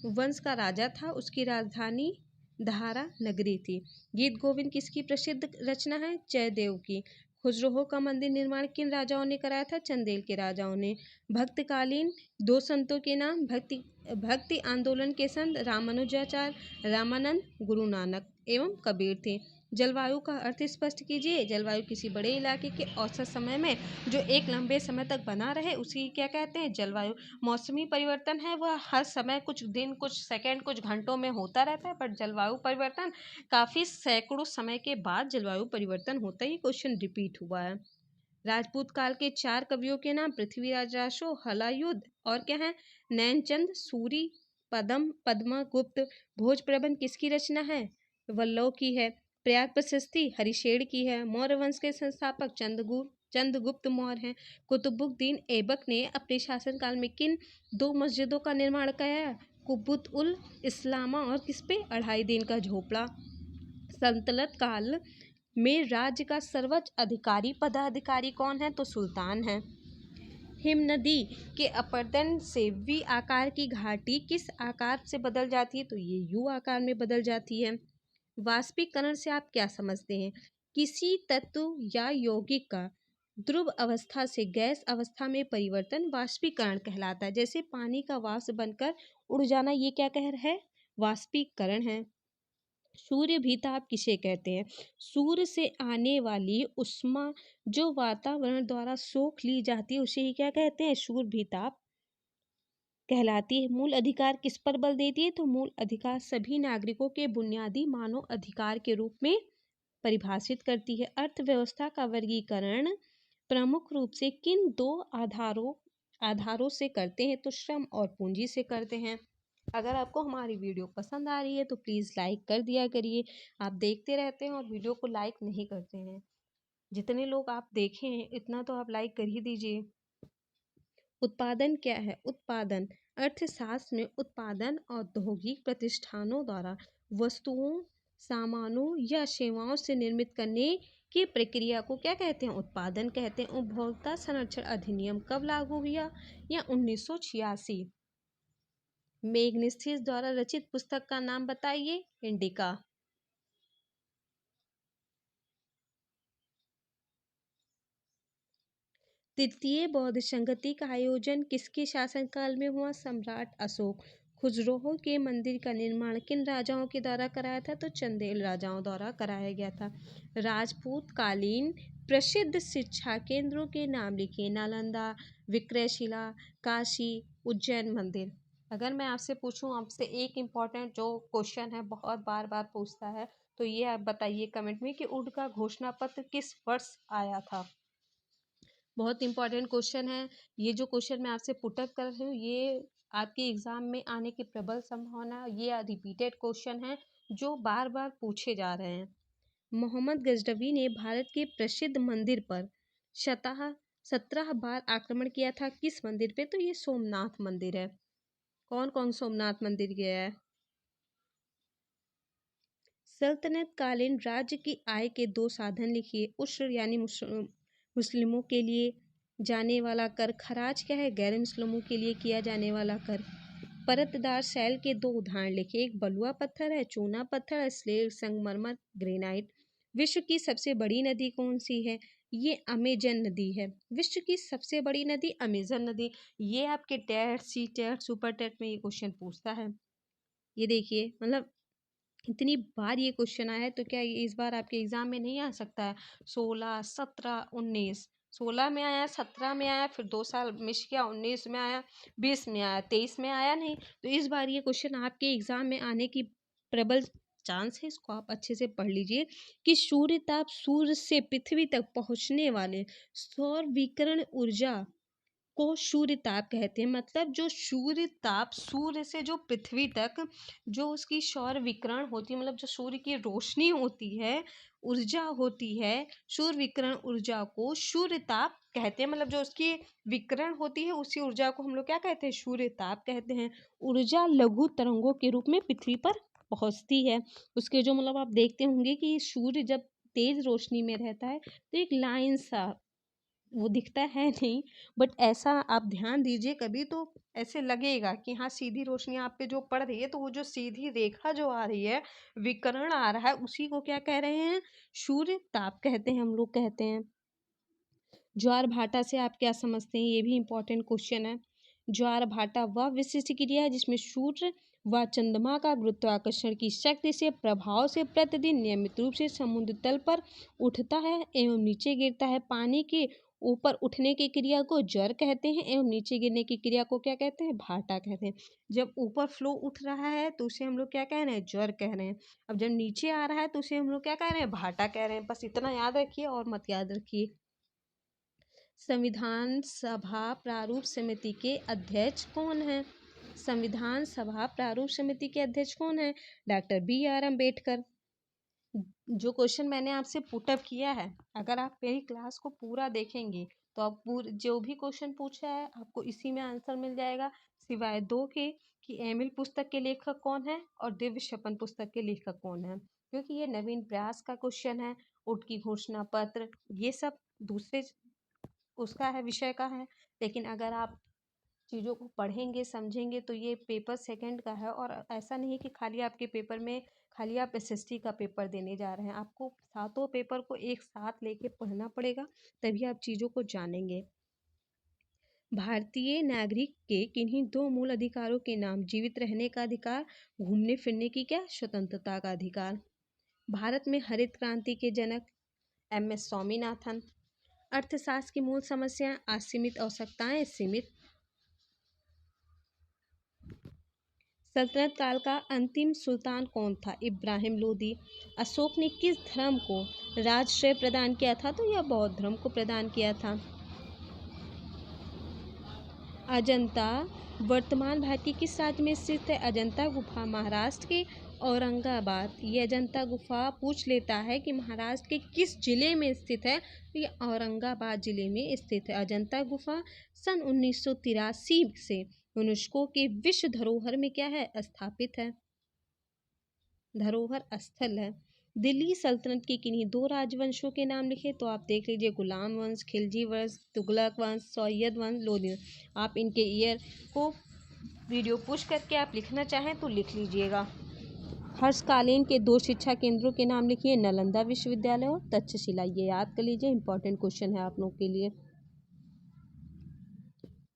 वंश का राजा था। उसकी राजधानी धारा नगरी थी। गीत गोविंद किसकी प्रसिद्ध रचना है, जयदेव की। खुजरोहो का मंदिर निर्माण किन राजाओं ने कराया था, चंदेल के राजाओं ने। भक्तकालीन 2 संतों के नाम, भक्ति आंदोलन के संत रामानुजाचार्य, रामानंद, गुरु नानक एवं कबीर थे। जलवायु का अर्थ स्पष्ट कीजिए। जलवायु किसी बड़े इलाके के औसत समय में जो एक लंबे समय तक बना रहे उसी क्या कहते हैं, जलवायु। मौसमी परिवर्तन है वह हर समय कुछ दिन, कुछ सेकंड, कुछ घंटों में होता रहता है, बट जलवायु परिवर्तन काफी सैकड़ों समय के बाद जलवायु परिवर्तन होता है। ये क्वेश्चन रिपीट हुआ है। राजपूत काल के 4 कवियों के नाम, पृथ्वीराज रासो, हलायुद्ध और क्या है, नैनचंद, सूरी, पद्मगुप्त। भोज प्रबंध किसकी रचना है, वल्लव की है। प्रयाग प्रशस्ति हरिशेर की है। मौर्य वंश के संस्थापक चंद्रगुप्त मौर्य हैं। कुतुबुद्दीन ऐबक ने अपने शासनकाल में किन 2 मस्जिदों का निर्माण किया, कुब्बत उल इस्लामा और किस पे, 2.5 दिन का झोपड़ा। सल्तनत काल में राज्य का सर्वोच्च अधिकारी पदाधिकारी कौन है, तो सुल्तान है। हिम नदी के अपरदन से वी आकार की घाटी किस आकार से बदल जाती है, तो ये यू आकार में बदल जाती है। वाष्पीकरण से आप क्या समझते हैं, किसी तत्व या यौगिक का ध्रुव अवस्था से गैस अवस्था में परिवर्तन वाष्पीकरण कहलाता है। जैसे पानी का वाष्प बनकर उड़ जाना, ये क्या कह रहा है, वाष्पीकरण है। सूर्य भी ताप किसे कहते हैं, सूर्य से आने वाली उष्मा जो वातावरण द्वारा सोख ली जाती है उसे ही क्या कहते हैं, सूर्य भी ताप कहलाती है। मूल अधिकार किस पर बल देती है, तो मूल अधिकार सभी नागरिकों के बुनियादी मानव अधिकार के रूप में परिभाषित करती है। अर्थव्यवस्था का वर्गीकरण प्रमुख रूप से किन 2 आधारों से करते हैं, तो श्रम और पूंजी से करते हैं। अगर आपको हमारी वीडियो पसंद आ रही है तो प्लीज़ लाइक कर दिया करिए। आप देखते रहते हैं और वीडियो को लाइक नहीं करते हैं। जितने लोग आप देखे हैं इतना तो आप लाइक कर ही दीजिए। उत्पादन क्या है, उत्पादन अर्थशास्त्र में उत्पादन औद्योगिक प्रतिष्ठानों द्वारा वस्तुओं, सामानों या सेवाओं से निर्मित करने की प्रक्रिया को क्या कहते हैं, उत्पादन कहते हैं। उपभोक्ता संरक्षण अधिनियम कब लागू हुआ, या 1986। मेग्नेसिस द्वारा रचित पुस्तक का नाम बताइए, इंडिका। तृतीय बौद्ध संगति का आयोजन किसके शासनकाल में हुआ, सम्राट अशोक। खुजरोहो के मंदिर का निर्माण किन राजाओं के द्वारा कराया था, तो चंदेल राजाओं द्वारा कराया गया था। राजपूत कालीन प्रसिद्ध शिक्षा केंद्रों के नाम लिखिए, नालंदा, विक्रयशिला, काशी, उज्जैन मंदिर। अगर मैं आपसे पूछूं, आपसे एक इम्पॉर्टेंट जो क्वेश्चन है बहुत बार बार पूछता है, तो ये आप बताइए कमेंट में कि उड का घोषणा पत्र किस वर्ष आया था। बहुत इंपॉर्टेंट क्वेश्चन है। ये जो क्वेश्चन मैं आपसे पुटअप कर रही हूँ ये आपके एग्जाम में आने की प्रबल संभावना, ये रिपीटेड क्वेश्चन है जो बार बार पूछे जा रहे हैं। मोहम्मद गजनवी ने भारत के प्रसिद्ध मंदिर पर 17 बार आक्रमण किया था, किस मंदिर पे, तो ये सोमनाथ मंदिर है। कौन कौन सोमनाथ मंदिर गया है। सल्तनत कालीन राज्य की आय के 2 साधन लिखिए। उश्र यानी मुस्लिमों के लिए जाने वाला कर, खराज क्या है, गैर मुस्लिमों के लिए किया जाने वाला कर। परतदार शैल के 2 उदाहरण लिखिए, एक बलुआ पत्थर है, चूना पत्थर है, स्लेट, संगमरमर, ग्रेनाइट। विश्व की सबसे बड़ी नदी कौन सी है, ये अमेजन नदी है। विश्व की सबसे बड़ी नदी अमेजन नदी। ये आपके TET, C TET, super TET में ये क्वेश्चन पूछता है। ये देखिए, मतलब इतनी बार ये क्वेश्चन आया है तो क्या ये इस बार आपके एग्जाम में नहीं आ सकता है। 16, 17, 19, 16 में आया, 17 में आया, फिर 2 साल मिस किया, 19 में आया, 20 में आया, 23 में आया नहीं। तो इस बार ये क्वेश्चन आपके एग्जाम में आने की प्रबल चांस है। इसको आप अच्छे से पढ़ लीजिए कि सूर्य ताप सूर्य से पृथ्वी तक पहुंचने वाले सौर विकिरण ऊर्जा को सूर्य ताप कहते हैं। मतलब जो सूर्य ताप, सूर्य से जो पृथ्वी तक जो उसकी सौर विकिरण होती है, मतलब जो सूर्य की रोशनी होती है, ऊर्जा होती है, सूर्य विकिरण ऊर्जा को सूर्य ताप कहते हैं। मतलब जो उसकी विकिरण होती है उसी ऊर्जा को हम लोग क्या कहते हैं, सूर्य ताप कहते हैं। ऊर्जा लघु तरंगों के रूप में पृथ्वी पर पहुंचती है। उसके जो मतलब आप देखते होंगे कि सूर्य जब तेज रोशनी में रहता है तो एक लाइन सा वो दिखता है नहीं, बट ऐसा आप ध्यान दीजिए कभी तो ऐसे लगेगा कि हाँ सीधी रोशनी आप पे जो पड़ रही है, तो वो जो सीधी रेखा जो आ रही है, विकर्ण आ रहा है, उसी को क्या कह रहे हैं, सूर्य ताप कहते हैं, हम लोग कहते हैं। ज्वार भाटा से आप क्या समझते हैं, ये भी इंपॉर्टेंट क्वेश्चन है। ज्वार भाटा वह विशिष्ट क्रिया है जिसमें सूर्य व चंद्रमा का गुरुत्वाकर्षण की शक्ति से प्रभाव से प्रतिदिन नियमित रूप से समुद्र तल पर उठता है एवं नीचे गिरता है। पानी के ऊपर उठने की क्रिया को ज्वार कहते हैं एवं नीचे गिरने की क्रिया को क्या कहते हैं, भाटा कहते हैं। जब ऊपर फ्लो उठ रहा है तो उसे हम लोग क्या कह रहे हैं, ज्वार कह रहे हैं। अब जब नीचे आ रहा है तो उसे हम लोग क्या कह रहे हैं, भाटा कह रहे हैं। बस इतना याद रखिए और मत याद रखिए। संविधान सभा प्रारूप समिति के अध्यक्ष कौन है? संविधान सभा प्रारूप समिति के अध्यक्ष कौन है? Doctor BR Ambedkar. जो क्वेश्चन मैंने आपसे पुटअप किया है, अगर आप मेरी क्लास को पूरा देखेंगे तो आप जो भी क्वेश्चन पूछा है आपको इसी में आंसर मिल जाएगा, सिवाय दो के कि एमिल पुस्तक के लेखक कौन है और दिव्य शपन पुस्तक के लेखक कौन है, क्योंकि ये नवीन प्रयास का क्वेश्चन है। उठ की घोषणा पत्र ये सब दूसरे उसका है, विषय का है। लेकिन अगर आप चीज़ों को पढ़ेंगे समझेंगे तो ये पेपर सेकंड का है। और ऐसा नहीं कि खाली आपके पेपर में खाली आप SST का पेपर देने जा रहे हैं, आपको सातों पेपर को एक साथ लेके पढ़ना पड़ेगा, तभी आप चीज़ों को जानेंगे। भारतीय नागरिक के किन्हीं दो मूल अधिकारों के नाम, जीवित रहने का अधिकार, घूमने फिरने की क्या स्वतंत्रता का अधिकार। भारत में हरित क्रांति के जनक MS स्वामीनाथन। अर्थशास्त्र की मूल समस्या, असीमित आवश्यकताएं, सीमित। सल्तनत काल का अंतिम सुल्तान कौन था? इब्राहिम लोदी। अशोक ने किस धर्म को राजश्रय प्रदान किया था? तो यह बौद्ध धर्म को प्रदान किया था। अजंता वर्तमान भारत के किस राज्य में स्थित है? अजंता गुफा महाराष्ट्र के औरंगाबाद। ये अजंता गुफा पूछ लेता है कि महाराष्ट्र के किस जिले में स्थित है, तो ये औरंगाबाद जिले में स्थित है। अजंता गुफा सन 1983 से यूनेस्को के विश्व धरोहर में क्या है, स्थापित है, धरोहर स्थल है। दिल्ली सल्तनत के किन्हीं दो राजवंशों के नाम लिखे, तो आप देख लीजिए, गुलाम वंश, खिलजी वंश, तुगलक वंश, सौयद वंश, लोधी। आप इनके ईयर को वीडियो पुश करके आप लिखना चाहें तो लिख लीजिएगा। हर्षकालीन के दो शिक्षा केंद्रों के नाम लिखिए, नालंदा विश्वविद्यालय और तक्षशिला। ये याद कर लीजिए, इंपॉर्टेंट क्वेश्चन है आप लोगों के लिए।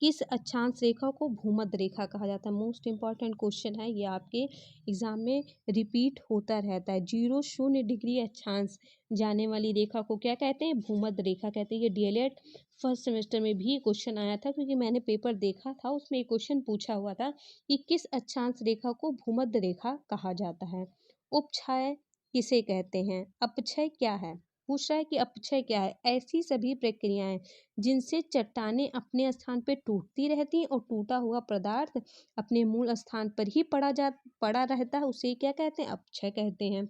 किस अक्षांश रेखा को भूमध्य रेखा कहा जाता है? मोस्ट इंपॉर्टेंट क्वेश्चन है, ये आपके एग्जाम में रिपीट होता रहता है। 0 डिग्री अक्षांश जाने वाली रेखा को क्या कहते हैं? भूमध्य रेखा कहते हैं। ये DLED फर्स्ट सेमेस्टर में भी क्वेश्चन आया था, क्योंकि मैंने पेपर देखा था, उसमें एक क्वेश्चन पूछा हुआ था कि किस अक्षांश रेखा को भूमध्य रेखा कहा जाता है। उपछाया किसे कहते हैं? अपक्षय क्या है? पूछ रहा है कि अपक्षय क्या है? ऐसी सभी प्रक्रियाएं जिनसे चट्टानें अपने स्थान पर टूटती रहती हैं और टूटा हुआ पदार्थ अपने मूल स्थान पर ही पड़ा रहता है, उसे क्या कहते हैं? अपक्षय कहते हैं।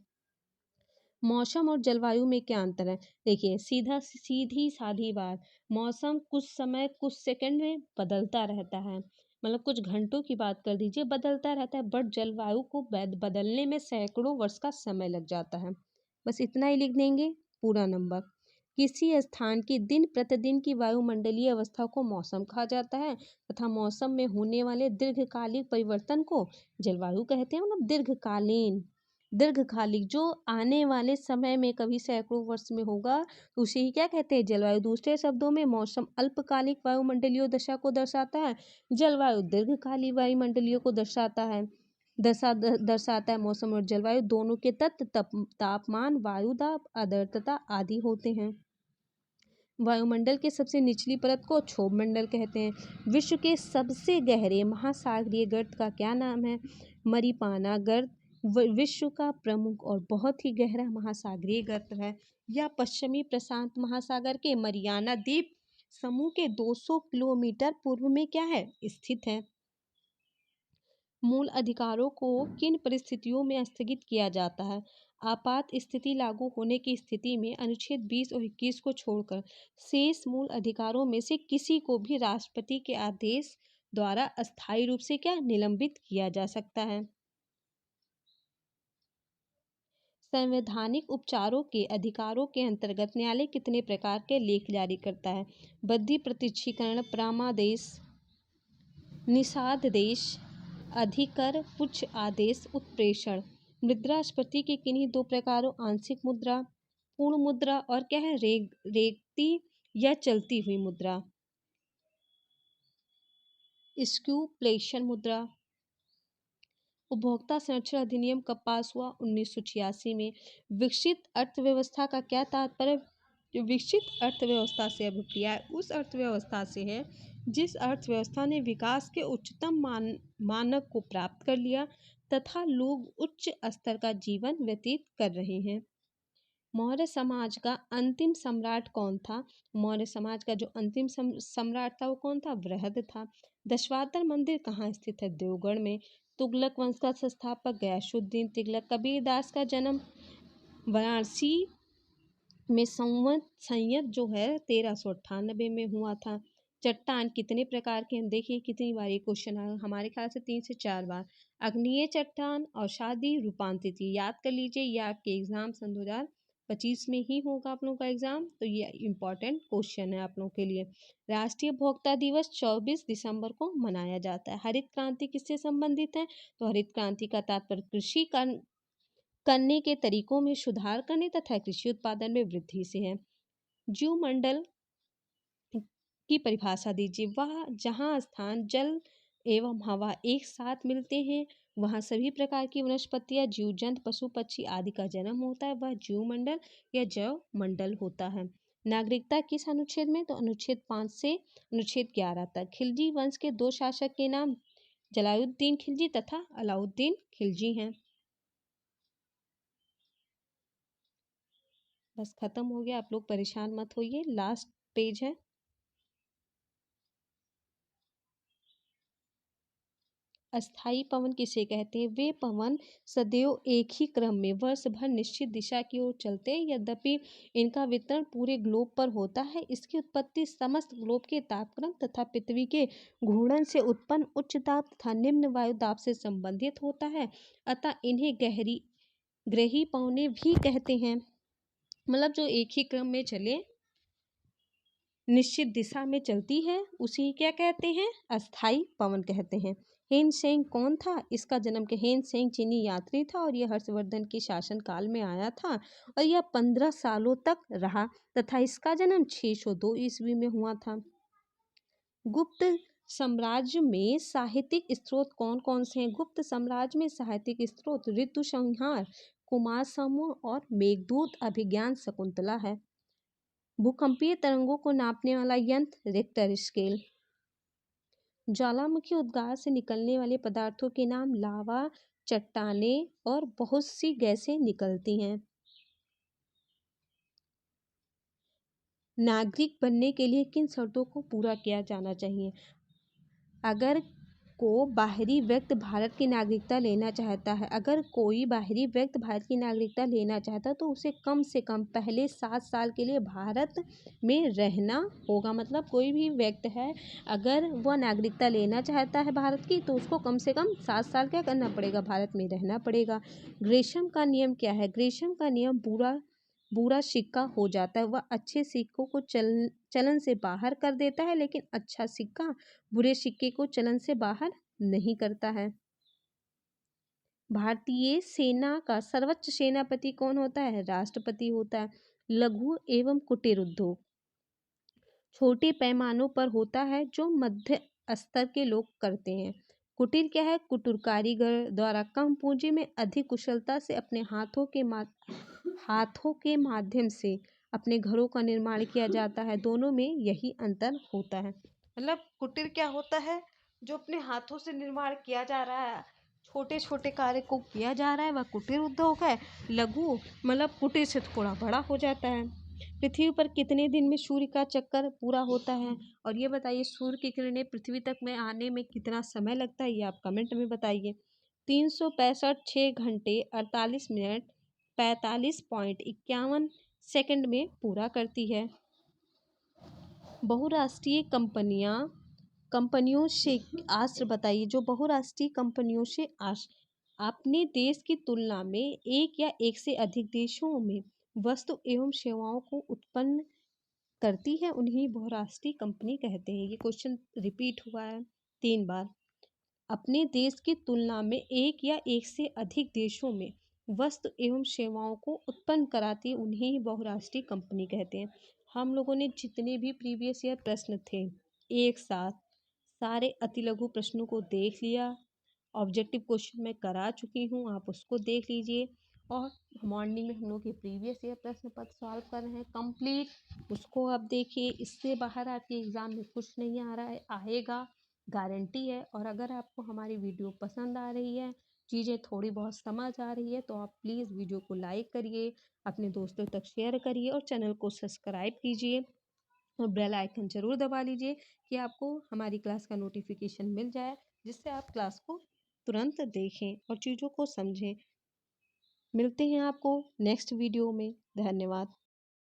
मौसम और जलवायु में क्या अंतर है? देखिए, सीधी साधी बात, मौसम कुछ समय कुछ सेकंड में बदलता रहता है, मतलब कुछ घंटों की बात कर दीजिए, बदलता रहता है। बट जलवायु को बदलने में सैकड़ों वर्ष का समय लग जाता है। बस इतना ही लिख देंगे, पूरा नंबर। किसी स्थान की दिन प्रतिदिन की वायुमंडलीय अवस्था को मौसम कहा जाता है तथा मौसम में होने वाले दीर्घकालिक परिवर्तन को जलवायु कहते हैं। मतलब दीर्घकालिक जो आने वाले समय में कभी सैकड़ों वर्ष में होगा, तो उसे ही क्या कहते हैं? जलवायु। दूसरे शब्दों में मौसम अल्पकालिक वायुमंडलीय दशा को दर्शाता है, जलवायु दीर्घकालिक वायुमंडलीय को दर्शाता है। मौसम और जलवायु दोनों के तत्व तापमान, वायु दाब, आर्द्रता आदि होते हैं। वायुमंडल के सबसे निचली परत को क्षोभ मंडल कहते हैं। विश्व के सबसे गहरे महासागरीय गर्त का क्या नाम है? मरीपाना गर्त विश्व का प्रमुख और बहुत ही गहरा महासागरीय गर्त है। यह पश्चिमी प्रशांत महासागर के मरियाना द्वीप समूह के 200 किलोमीटर पूर्व में क्या है, स्थित है। मूल अधिकारों को किन परिस्थितियों में स्थगित किया जाता है? आपात स्थिति लागू होने की स्थिति में अनुच्छेद 20 और 21 को छोड़कर शेष मूल अधिकारों में से किसी को भी राष्ट्रपति के आदेश द्वारा अस्थायी रूप से क्या निलंबित किया जा सकता है। संवैधानिक उपचारों के अधिकारों के अंतर्गत न्यायालय कितने प्रकार के लेख जारी करता है? बद्धी प्रत्यक्षीकरण, परामादेश, निषादादेश, अधिकर, पुच्छ आदेश, उत्प्रेषण। मुद्रास्फीति के किन्हीं दो प्रकारों आंशिक मुद्रा, पूर्ण मुद्रा और क्या है रेगती या चलती हुई मुद्रा। स्क्यूप्लेशन मुद्रा। उपभोक्ता संरक्षण अधिनियम कब पास हुआ? 1986 में। विकसित अर्थव्यवस्था का क्या तात्पर्य? जो विकसित अर्थव्यवस्था से अभिप्राय है उस अर्थव्यवस्था से है जिस अर्थव्यवस्था ने विकास के उच्चतम मानक को प्राप्त कर लिया तथा लोग उच्च स्तर का जीवन व्यतीत कर रहे हैं। मौर्य समाज का अंतिम सम्राट कौन था? मौर्य समाज का जो अंतिम सम्राट था वो कौन था? बृहद था। दशावतार मंदिर कहाँ स्थित है? देवगढ़ में। तुगलक वंश का संस्थापक गयासुद्दीन तुगलक। कबीरदास का जन्म वाराणसी में संवत जो है 1398 में हुआ था। चट्टान कितने प्रकार के हैं? देखिए कितनी बार ये क्वेश्चन आया, हमारे ख्याल से 3 से 4 बार। अग्निय चट्टान, अवसादी, रूपांतरित। याद कर लीजिए, ये आपके एग्जाम सन 2025 में ही होगा आप लोगों का एग्जाम, तो ये इम्पोर्टेंट क्वेश्चन है आप लोगों के लिए। राष्ट्रीय उपभोक्ता दिवस 24 दिसंबर को मनाया जाता है। हरित क्रांति किससे संबंधित है? तो हरित क्रांति का तात्पर्य कृषि करने के तरीकों में सुधार करने तथा कृषि उत्पादन में वृद्धि से है। जीवमंडल की परिभाषा दीजिए। वह जहाँ स्थान जल एवं हवा एक साथ मिलते हैं वहाँ सभी प्रकार की वनस्पतियाँ, जीव जंतु, पशु पक्षी आदि का जन्म होता है, वह जीवमंडल या जैव मंडल होता है। नागरिकता किस अनुच्छेद में? तो अनुच्छेद 5 से अनुच्छेद 11 तक। खिलजी वंश के 2 शासक के नाम जलालुद्दीन खिलजी तथा अलाउद्दीन खिलजी हैं। बस खत्म हो गया, आप लोग परेशान मत होइए, लास्ट पेज है। अस्थाई पवन किसे कहते हैं? वे पवन सदैव एक ही क्रम में वर्ष भर निश्चित दिशा की ओर चलते हैं, यद्यपि इनका वितरण पूरे ग्लोब पर होता है। इसकी उत्पत्ति समस्त ग्लोब के तापक्रम तथा पृथ्वी के घूर्णन से उत्पन्न उच्च दाब तथा निम्न वायु दाब से संबंधित होता है, अतः इन्हें ग्रही पवनें भी कहते हैं। मतलब जो एक ही क्रम में चले, निश्चित दिशा में चलती है, उसी क्या कहते हैं? अस्थाई पवन कहते हैं। हेन सेंग कौन था? इसका जन्म के हेन सेंग चीनी यात्री था और यह हर्षवर्धन के शासन काल में आया था और यह 15 सालों तक रहा तथा इसका जन्म 602 ईस्वी में हुआ था। गुप्त साम्राज्य में साहित्यिक स्रोत कौन कौन से हैं? गुप्त साम्राज्य में साहित्यिक स्रोत ऋतु संहार, कुमार समूह और मेघदूत अभिज्ञान शकुंतला है। भूकंपीय तरंगों को नापने वाला यंत्र रिक्टर स्केल। ज्वालामुखी उद्गार से निकलने वाले पदार्थों के नाम लावा, चट्टानें और बहुत सी गैसें निकलती हैं। नागरिक बनने के लिए किन शर्तों को पूरा किया जाना चाहिए? अगर को बाहरी व्यक्ति भारत की नागरिकता लेना चाहता है, अगर कोई बाहरी व्यक्ति भारत की नागरिकता लेना चाहता है तो उसे कम से कम पहले 7 साल के लिए भारत में रहना होगा। मतलब कोई भी व्यक्ति है अगर वह नागरिकता लेना चाहता है भारत की तो उसको कम से कम 7 साल क्या करना पड़ेगा? भारत में रहना पड़ेगा। ग्रेशम का नियम क्या है? ग्रेशम का नियम बुरा सिक्का हो जाता है, वह अच्छे सिक्कों को चलन से बाहर कर देता है, लेकिन अच्छा सिक्का बुरे सिक्के को चलन से बाहर नहीं करता है। भारतीय सेना का सर्वोच्च सेनापति कौन होता है? राष्ट्रपति होता है। लघु एवं कुटीर उद्योग छोटे पैमानों पर होता है जो मध्य स्तर के लोग करते हैं। कुटीर क्या है? कुटीर कारीगर द्वारा कम पूंजी में अधिक कुशलता से अपने हाथों के माध्यम से अपने घरों का निर्माण किया जाता है। दोनों में यही अंतर होता है। मतलब कुटीर क्या होता है? जो अपने हाथों से निर्माण किया जा रहा है, छोटे छोटे कार्य को किया जा रहा है, वह कुटीर उद्योग है। लघु मतलब कुटीर से थोड़ा बड़ा हो जाता है। पृथ्वी पर कितने दिन में सूर्य का चक्कर पूरा होता है? और ये बताइए सूर्य की किरणें पृथ्वी तक में आने में कितना समय लगता है? ये आप कमेंट में बताइए। 365 6 घंटे 48 मिनट 45.51 सेकंड में पूरा करती है। बहुराष्ट्रीय कंपनियों से आश्र बताइए। जो बहुराष्ट्रीय कंपनियों से अपने देश की तुलना में एक या एक से अधिक देशों में वस्तु एवं सेवाओं को उत्पन्न करती है, उन्हें बहुराष्ट्रीय कंपनी कहते हैं। ये क्वेश्चन रिपीट हुआ है 3 बार। अपने देश की तुलना में एक या एक से अधिक देशों में वस्तु एवं सेवाओं को उत्पन्न कराती है, उन्हें ही बहुराष्ट्रीय कंपनी कहते हैं। हम लोगों ने जितने भी प्रीवियस ईयर प्रश्न थे एक साथ सारे अति लघु प्रश्नों को देख लिया। ऑब्जेक्टिव क्वेश्चन मैं करा चुकी हूँ, आप उसको देख लीजिए। और मॉर्निंग में हम लोग ये प्रीवियस ईयर प्रश्न पत्र सॉल्व कर रहे हैं कंप्लीट, उसको आप देखिए। इससे बाहर आपके एग्ज़ाम में कुछ नहीं आ रहा है, आएगा, गारंटी है। और अगर आपको हमारी वीडियो पसंद आ रही है, चीज़ें थोड़ी बहुत समझ आ रही है, तो आप प्लीज़ वीडियो को लाइक करिए, अपने दोस्तों तक शेयर करिए और चैनल को सब्सक्राइब कीजिए और बेल आइकन ज़रूर दबा लीजिए कि आपको हमारी क्लास का नोटिफिकेशन मिल जाए, जिससे आप क्लास को तुरंत देखें और चीज़ों को समझें। मिलते हैं आपको नेक्स्ट वीडियो में। धन्यवाद।